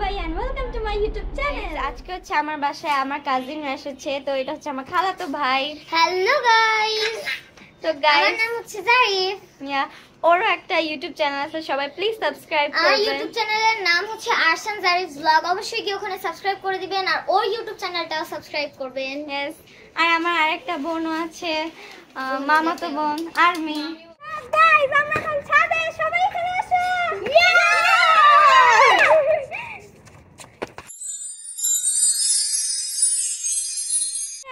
Dubai and welcome to my YouTube channel. আজকে হচ্ছে আমার বাসায় আমার কাজিন এসেছে, তো এটা হচ্ছে আমার খালাতো ভাই। Hello guys. তো গাইস, আমার নাম হচ্ছে জারিফ। ওর একটা ইউটিউব চ্যানেল আছে, সবাই প্লিজ সাবস্ক্রাইব করবেন। আমার ইউটিউব চ্যানেলের নাম হচ্ছে আরসান জারিফ ব্লগ, অবশ্যই গিয়ে ওখানে সাবস্ক্রাইব করে দিবেন আর ওর ইউটিউব চ্যানেলটাও সাবস্ক্রাইব করবেন। यस। আর আমার আরেকটা বোনও আছে, মামাতো বোন আরমি। গাইস, আমরা এখন ছাদে, সবাই এখানে আসো।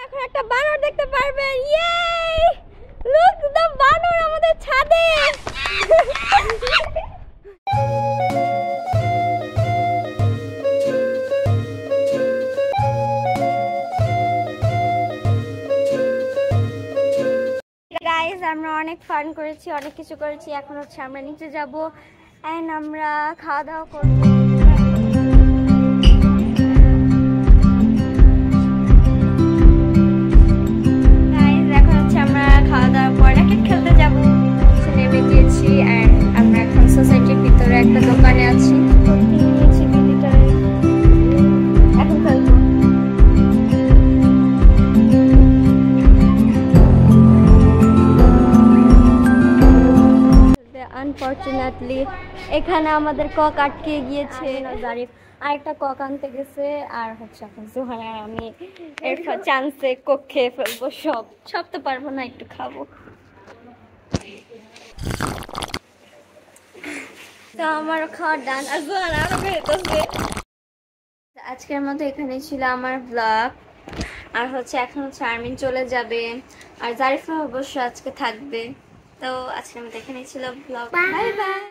এখন একটা বানর দেখতে পারবেন। ইয়ে! লুক দ্য বানর আমাদের ছাদে। গাইস, আমরা অনেক ফান করেছি, অনেক কিছু করেছি। এখন হচ্ছে আমরা নিচে যাব এন্ড আমরা খাওয়া দাওয়া করব। গাইস, এখন হচ্ছে আমরা খাওয়া দাওয়ার পর র্যাকেট খেলতে যাব। নেমে গিয়েছি এন্ড আমরা এখন সোসাইটির ভিতরে একটা দোকানে আছি। নিয়েছি ভিতরে, এখন খেলবো। আনফরচুনেটলি এখানে আমাদের কক আটকে গিয়েছে। জারিফ আরেকটা কক আনতে গেছে, আর হচ্ছে এখন জোহান আর আমি এর চান্সে কক খেয়ে ফেলবো। সব তো পারবো না, একটু খাবো। তো আমার খাওয়া ডান, আর জোহান আরো বেরোতেছে। আজকের মতো এখানে ছিল আমার ব্লগ, আর হচ্ছে এখন হচ্ছে আর্মিন চলে যাবে, আর জারিফা অবশ্য আজকে থাকবে। তো আজকের মতো এখানেই ছিল ব্লগ। Bye bye.